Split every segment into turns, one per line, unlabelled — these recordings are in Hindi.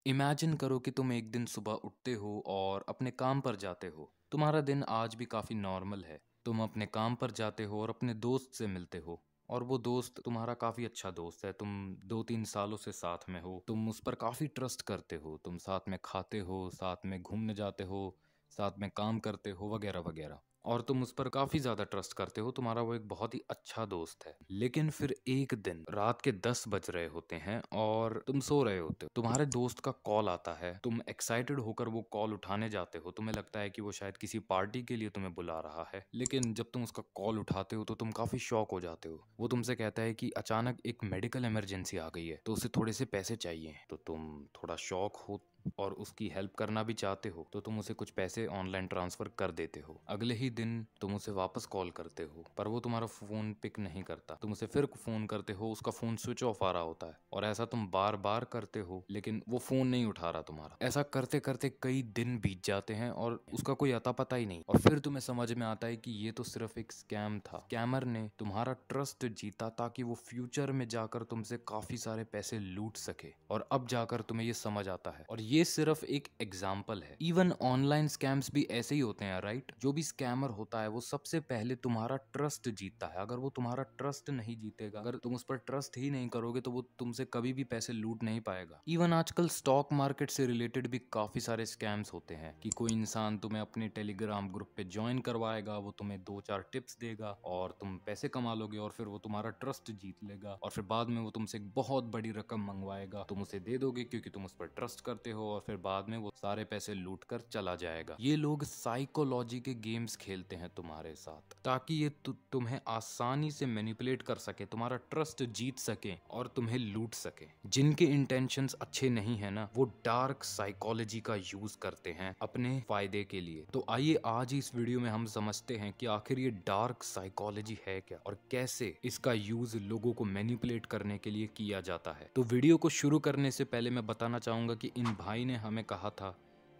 इमेजिन करो कि तुम एक दिन सुबह उठते हो और अपने काम पर जाते हो। तुम्हारा दिन आज भी काफ़ी नॉर्मल है। तुम अपने काम पर जाते हो और अपने दोस्त से मिलते हो। और वो दोस्त तुम्हारा काफ़ी अच्छा दोस्त है। तुम 2-3 सालों से साथ में हो। तुम उस पर काफ़ी ट्रस्ट करते हो। तुम साथ में खाते हो, साथ में घूमने जाते हो, साथ में काम करते हो, वगैरह वगैरह। और तुम उस पर काफ़ी ज़्यादा ट्रस्ट करते हो। तुम्हारा वो एक बहुत ही अच्छा दोस्त है। लेकिन फिर एक दिन रात के 10 बज रहे होते हैं और तुम सो रहे होते हो। तुम्हारे दोस्त का कॉल आता है। तुम एक्साइटेड होकर वो कॉल उठाने जाते हो। तुम्हें लगता है कि वो शायद किसी पार्टी के लिए तुम्हें बुला रहा है। लेकिन जब तुम उसका कॉल उठाते हो तो तुम काफ़ी शॉक हो जाते हो। वो तुमसे कहता है कि अचानक एक मेडिकल इमरजेंसी आ गई है, तो उसे थोड़े से पैसे चाहिए। तो तुम थोड़ा शॉक हो और उसकी हेल्प करना भी चाहते हो, तो तुम उसे कुछ पैसे ऑनलाइन ट्रांसफर कर देते हो। अगले ही दिन तुम उसे वापस कॉल करते हो, पर वो तुम्हारा फोन पिक नहीं करता। तुम उसे फिर फोन करते हो, उसका फोन स्विच ऑफ आ रहा होता है। और ऐसा तुम बार बार करते हो, लेकिन वो फोन नहीं उठा रहा तुम्हारा। ऐसा करते करते कई दिन बीत जाते हैं और उसका कोई अता पता ही नहीं। और फिर तुम्हें समझ में आता है कि ये तो सिर्फ एक स्कैम था। स्कैमर ने तुम्हारा ट्रस्ट जीता ताकि वो फ्यूचर में जाकर तुमसे काफी सारे पैसे लूट सके। और अब जाकर तुम्हें ये समझ आता है। और ये सिर्फ एक एग्जाम्पल है। इवन ऑनलाइन स्कैम्स भी ऐसे ही होते हैं, राइट? जो भी स्कैमर होता है वो सबसे पहले तुम्हारा ट्रस्ट जीतता है। अगर वो तुम्हारा ट्रस्ट नहीं जीतेगा, अगर तुम उस पर ट्रस्ट ही नहीं करोगे, तो वो तुमसे कभी भी पैसे लूट नहीं पाएगा। इवन आजकल स्टॉक मार्केट से रिलेटेड भी काफी सारे स्कैम्स होते हैं कि कोई इंसान तुम्हें अपने टेलीग्राम ग्रुप पे ज्वाइन करवाएगा, वो तुम्हें 2-4 टिप्स देगा और तुम पैसे कमा लोगे और फिर वो तुम्हारा ट्रस्ट जीत लेगा। और फिर बाद में वो तुमसे एक बहुत बड़ी रकम मंगवाएगा, तुम उसे दे दोगे क्योंकि तुम उस पर ट्रस्ट करते हो, और फिर बाद में वो सारे पैसे लूट कर चला जाएगा। ये लोग साइकोलॉजी के गेम्स खेलते हैं तुम्हारे साथ, ताकि ये तुम्हें आसानी से मैनिपुलेट कर सके, तुम्हारा ट्रस्ट जीत सके और तुम्हें लूट सके। जिनके इंटेंशंस अच्छे नहीं है ना, वो डार्क साइकोलॉजी का यूज करते हैं अपने फायदे के लिए। तो आइए आज इस वीडियो में हम समझते हैं कि आखिर ये डार्क साइकोलॉजी है क्या और कैसे इसका यूज लोगों को मैनिपुलेट करने के लिए किया जाता है। तो वीडियो को शुरू करने से पहले मैं बताना चाहूंगा कि इन भाई ने हमें कहा था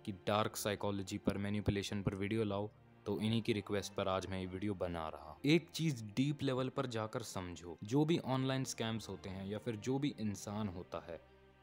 कि डार्क साइकोलॉजी पर, मैनिपुलेशन पर वीडियो लाओ, तो इन्हीं की रिक्वेस्ट पर आज मैं ये वीडियो बना रहा। एक चीज डीप लेवल पर जाकर समझो, जो भी ऑनलाइन स्कैम्स होते हैं या फिर जो भी इंसान होता है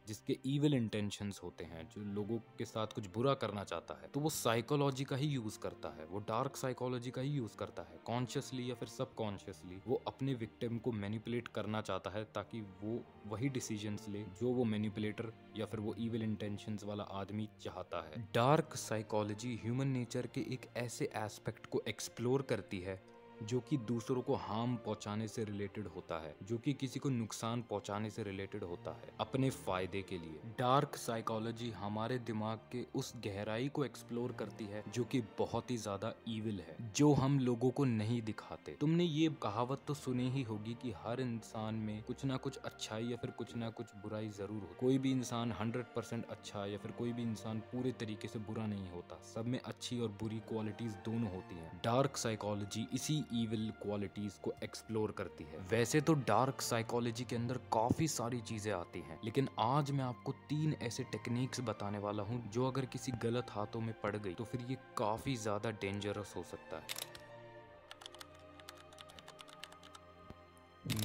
जिसके इविल इंटेंशंस होते हैं, जो लोगों के साथ कुछ बुरा करना चाहता है, तो वो साइकोलॉजी का ही यूज करता है। वो डार्क साइकोलॉजी का ही यूज करता है, कॉन्शियसली या फिर सबकॉन्शियसली। वो अपने विक्टिम को मैनिपुलेट करना चाहता है ताकि वो वही डिसीजंस ले जो वो मैनिपुलेटर या फिर वो इविल इंटेंशंस वाला आदमी चाहता है। डार्क साइकोलॉजी ह्यूमन नेचर के एक ऐसे एस्पेक्ट को एक्सप्लोर करती है जो कि दूसरों को हार्म पहुंचाने से रिलेटेड होता है, जो कि किसी को नुकसान पहुंचाने से रिलेटेड होता है अपने फायदे के लिए। डार्क साइकोलॉजी हमारे दिमाग के उस गहराई को एक्सप्लोर करती है जो कि बहुत ही ज्यादा इविल है, जो हम लोगों को नहीं दिखाते। तुमने ये कहावत तो सुनी ही होगी कि हर इंसान में कुछ ना कुछ अच्छाई या फिर कुछ ना कुछ बुराई जरूर हो। कोई भी इंसान 100% अच्छा या फिर कोई भी इंसान पूरे तरीके से बुरा नहीं होता। सब में अच्छी और बुरी क्वालिटीज दोनों होती हैं। डार्क साइकोलॉजी इसी इविल क्वालिटीज को एक्सप्लोर करती है। वैसे तो डार्क साइकोलॉजी के अंदर काफी सारी चीजें आती हैं, लेकिन आज मैं आपको 3 ऐसे टेक्निक्स बताने वाला हूं जो अगर किसी गलत हाथों में पड़ गई तो फिर ये काफी ज्यादा डेंजरस हो सकता है।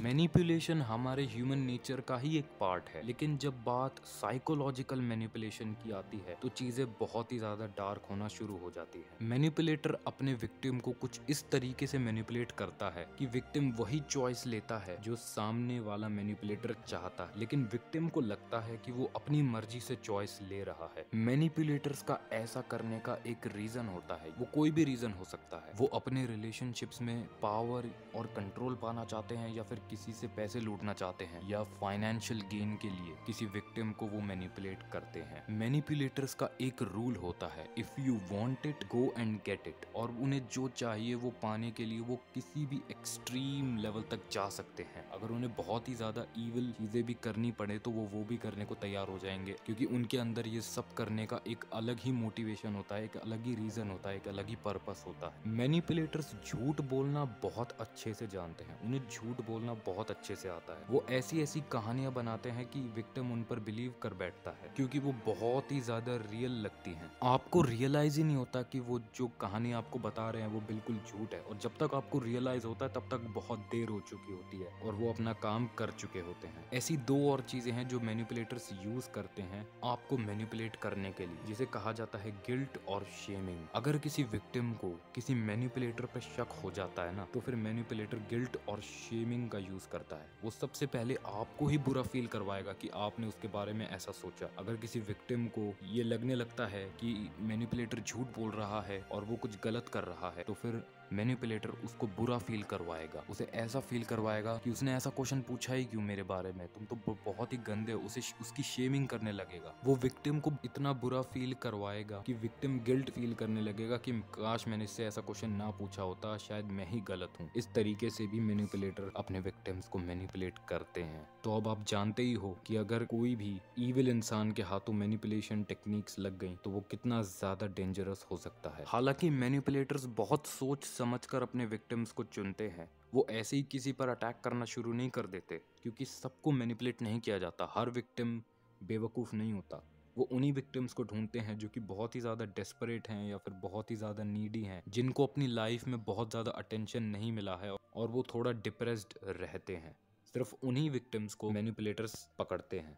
मैनिपुलेशन हमारे ह्यूमन नेचर का ही एक पार्ट है, लेकिन जब बात साइकोलॉजिकल मैनिपुलेशन की आती है तो चीजें बहुत ही ज्यादा डार्क होना शुरू हो जाती है। मैनिपुलेटर अपने विक्टिम को कुछ इस तरीके से मैनिपुलेट करता है कि विक्टिम वही चॉइस लेता है जो सामने वाला मैनिपुलेटर चाहता है, लेकिन विक्टिम को लगता है कि वो अपनी मर्जी से चॉइस ले रहा है। मैनिपुलेटर्स का ऐसा करने का एक रीजन होता है, वो कोई भी रीजन हो सकता है। वो अपने रिलेशनशिप्स में पावर और कंट्रोल पाना चाहते हैं, या फिर किसी से पैसे लूटना चाहते हैं, या फाइनेंशियल गेन के लिए किसी विक्टिम को वो मैनिपुलेट करते हैं। मैनिपुलेटर्स का एक रूल होता है, if you want it go and get it. और उन्हें जो चाहिए वो पाने के लिए वो किसी भी एक्सट्रीम लेवल तक जा सकते हैं। अगर उन्हें बहुत ही ज्यादा इविल चीजें भी करनी पड़े तो वो भी करने को तैयार हो जाएंगे, क्योंकि उनके अंदर ये सब करने का एक अलग ही मोटिवेशन होता है, एक अलग ही रीजन होता है, एक अलग ही पर्पस होता है। मैनिपुलेटर्स झूठ बोलना बहुत अच्छे से जानते हैं। उन्हें झूठ बोलना बहुत अच्छे से आता है। वो ऐसी ऐसी कहानियां बनाते हैं कि विक्टिम उन पर बिलीव कर बैठता है, क्योंकि वो बहुत ही ज्यादा रियल लगती हैं। आपको रियलाइज ही नहीं होता कि वो जो कहानी आपको बता रहे हैं वो बिल्कुल झूठ है, और जब तक आपको रियलाइज होता है तब तक बहुत देर हो चुकी होती है और वो अपना काम कर चुके होते हैं। ऐसी दो और चीजें हैं जो मैनिपुलेटर्स यूज करते हैं आपको मैनिपुलेट करने के लिए, जिसे कहा जाता है गिल्ट और शेमिंग। अगर किसी विक्टिम को किसी मैनिपुलेटर पर शक हो जाता है ना, तो फिर मैनिपुलेटर गिल्ट और शेमिंग का यूज करता है। वो सबसे पहले आपको ही बुरा फील करवाएगा कि आपने उसके बारे में ऐसा सोचा। अगर किसी विक्टिम को ये लगने लगता है कि मैनिपुलेटर झूठ बोल रहा है और वो कुछ गलत कर रहा है, तो फिर मैनिपुलेटर उसको बुरा फील करवाएगा। उसे ऐसा फील करवाएगा कि उसने ऐसा क्वेश्चन पूछा ही क्यों मेरे बारे में, तुम तो बहुत ही गंदे हो। उसे उसकी शेमिंग करने लगेगा। वो विक्टिम को इतना बुरा फील करवाएगा कि विक्टिम गिल्ट फील करने लगेगा कि काश मैंने इससे ऐसा क्वेश्चन ना पूछा होता, शायद मैं ही गलत हूँ। इस तरीके से भी मैनिपुलेटर अपने विक्टिम्स को मैनिपुलेट करते हैं। तो अब आप जानते ही हो कि अगर कोई भी इविल इंसान के हाथों मैनिपुलेशन टेक्निक्स लग गई तो वो कितना ज्यादा डेंजरस हो सकता है। हालांकि मैनिपुलेटर्स बहुत सोच समझकर अपने विक्टिम्स को चुनते हैं। वो ऐसे ही किसी पर अटैक करना शुरू नहीं कर देते, क्योंकि सबको मैनिपुलेट नहीं किया जाता। हर विक्टिम बेवकूफ़ नहीं होता। वो उन्हीं विक्टिम्स को ढूंढते हैं जो कि बहुत ही ज़्यादा डेस्परेट हैं या फिर बहुत ही ज़्यादा नीडी हैं, जिनको अपनी लाइफ में बहुत ज़्यादा अटेंशन नहीं मिला है और वो थोड़ा डिप्रेस्ड रहते हैं। सिर्फ उन्हीं विक्टिम्स को मैनिपुलेटर्स पकड़ते हैं।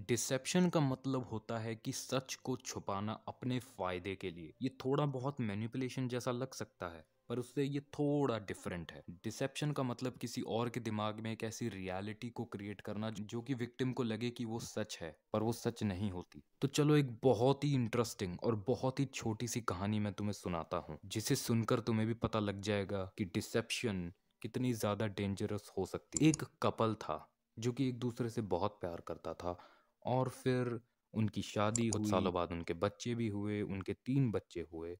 डिसेप्शन का मतलब होता है कि सच को छुपाना अपने फायदे के लिए। ये थोड़ा बहुत मैनिपुलेशन जैसा लग सकता है, पर उससे ये थोड़ा डिफरेंट है। डिसेप्शन का मतलब किसी और के दिमाग में एक ऐसी रियलिटी को क्रिएट करना जो कि विक्टिम को लगे कि वो सच है, पर वो सच नहीं होती। तो चलो एक बहुत ही इंटरेस्टिंग और बहुत ही छोटी सी कहानी मैं तुम्हें सुनाता हूँ, जिसे सुनकर तुम्हें भी पता लग जाएगा कि डिसेप्शन कितनी ज्यादा डेंजरस हो सकती है। एक कपल था जो कि एक दूसरे से बहुत प्यार करता था, और फिर उनकी शादी हुई। कुछ सालों बाद उनके बच्चे भी हुए, उनके 3 बच्चे हुए,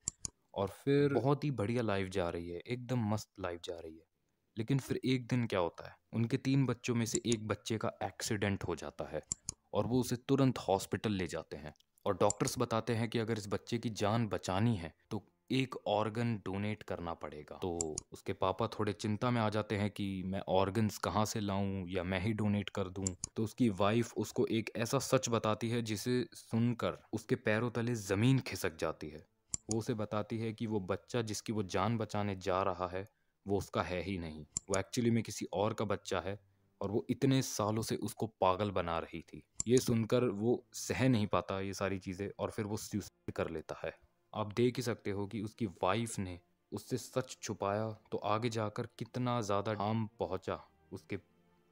और फिर बहुत ही बढ़िया लाइफ जा रही है, एकदम मस्त लाइफ जा रही है। लेकिन फिर एक दिन क्या होता है, उनके 3 बच्चों में से एक बच्चे का एक्सीडेंट हो जाता है और वो उसे तुरंत हॉस्पिटल ले जाते हैं। और डॉक्टर्स बताते हैं कि अगर इस बच्चे की जान बचानी है तो एक ऑर्गन डोनेट करना पड़ेगा। तो उसके पापा थोड़े चिंता में आ जाते हैं कि मैं ऑर्गन्स कहाँ से लाऊं या मैं ही डोनेट कर दूं। तो उसकी वाइफ उसको एक ऐसा सच बताती है जिसे सुनकर उसके पैरों तले जमीन खिसक जाती है। वो उसे बताती है कि वो बच्चा जिसकी वो जान बचाने जा रहा है वो उसका है ही नहीं, वो एक्चुअली में किसी और का बच्चा है, और वो इतने सालों से उसको पागल बना रही थी। ये सुनकर वो सह नहीं पाता ये सारी चीज़ें और फिर वो सुसाइड कर लेता है। आप देख ही सकते हो कि उसकी वाइफ ने उससे सच छुपाया तो आगे जाकर कितना ज़्यादा हार्म पहुंचा उसके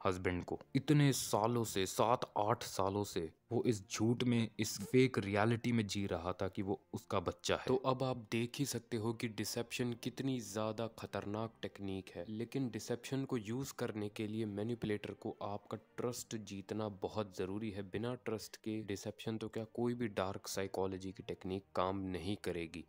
हस्बैंड को। इतने सालों से 7-8 सालों से वो इस झूठ में, इस फेक रियलिटी में जी रहा था कि वो उसका बच्चा है।
तो अब आप देख ही सकते हो कि डिसेप्शन कितनी ज़्यादा खतरनाक टेक्निक है। लेकिन डिसेप्शन को यूज़ करने के लिए मैनिपुलेटर को आपका ट्रस्ट जीतना बहुत ज़रूरी है। बिना ट्रस्ट के डिसेप्शन तो क्या कोई भी डार्क साइकोलॉजी की टेक्निक काम नहीं करेगी।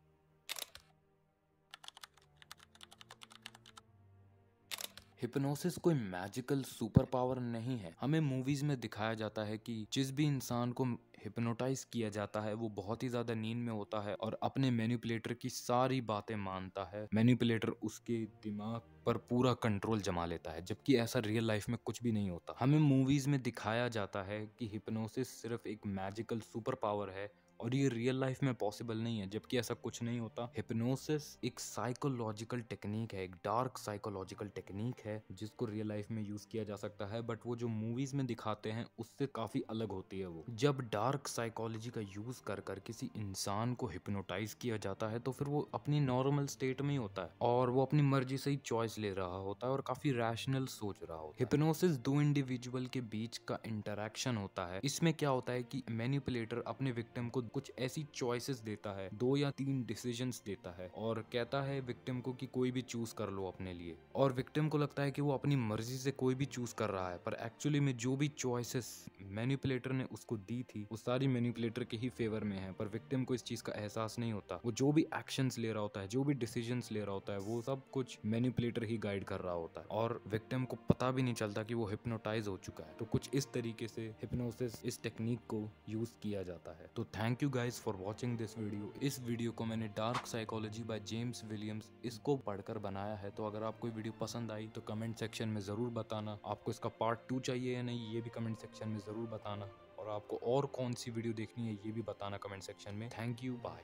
हिप्नोसिस कोई मैजिकल सुपर पावर नहीं है। हमें मूवीज में दिखाया जाता है कि जिस भी इंसान को हिप्नोटाइज किया जाता है वो बहुत ही ज्यादा नींद में होता है और अपने मैनिपुलेटर की सारी बातें मानता है। मैनिपुलेटर उसके दिमाग पर पूरा कंट्रोल जमा लेता है, जबकि ऐसा रियल लाइफ में कुछ भी नहीं होता। हमें मूवीज में दिखाया जाता है कि हिप्नोसिस सिर्फ एक मैजिकल सुपर पावर है और ये रियल लाइफ में पॉसिबल नहीं है, जबकि ऐसा कुछ नहीं होता। हिप्नोसिस एक साइकोलॉजिकल टेक्निक है, एक डार्क साइकोलॉजिकल टेक्निक है जिसको रियल लाइफ में यूज किया जा सकता है, बट वो जो मूवीज में दिखाते हैं उससे काफी अलग होती है। वो जब डार्क साइकोलॉजी का यूज कर कर किसी इंसान को हिप्नोटाइज किया जाता है तो फिर वो अपनी नॉर्मल स्टेट में ही होता है और वो अपनी मर्जी से ही चॉइस ले रहा होता है और काफी रैशनल सोच रहा होता है। हिप्नोसिस दो इंडिविजुअल के बीच का इंटरेक्शन होता है। इसमें क्या होता है कि मैनिपुलेटर अपने विक्टिम को कुछ ऐसी चॉइसेस देता है, 2 या 3 डिसीजंस देता है और कहता है विक्टिम को कि कोई भी चूज कर लो अपने लिए, और विक्टिम को लगता है कि वो अपनी मर्जी से कोई भी चूज कर रहा है, पर एक्चुअली में जो भी चॉइसेस मैनिपुलेटर ने उसको दी थी वो सारी मैनिपुलेटर के ही फेवर में है। पर विक्टिम को इस चीज का एहसास नहीं होता। वो जो भी एक्शंस ले रहा होता है, जो भी डिसीजंस ले रहा होता है, वो सब कुछ मैनिपुलेटर ही गाइड कर रहा होता है और विक्टिम को पता भी नहीं चलता कि वो हिप्नोटाइज हो चुका है। तो कुछ इस तरीके से हिप्नोसिस इस टेक्निक को यूज किया जाता है। तो thank thank you guys for watching this video. इस वीडियो को मैंने dark psychology by James Williams इसको पढ़कर बनाया है। तो अगर आपको वीडियो पसंद आई तो कमेंट सेक्शन में ज़रूर बताना। आपको इसका पार्ट 2 चाहिए या नहीं, ये भी कमेंट सेक्शन में ज़रूर बताना। और आपको और कौन सी वीडियो देखनी है ये भी बताना कमेंट सेक्शन में। Thank you, bye.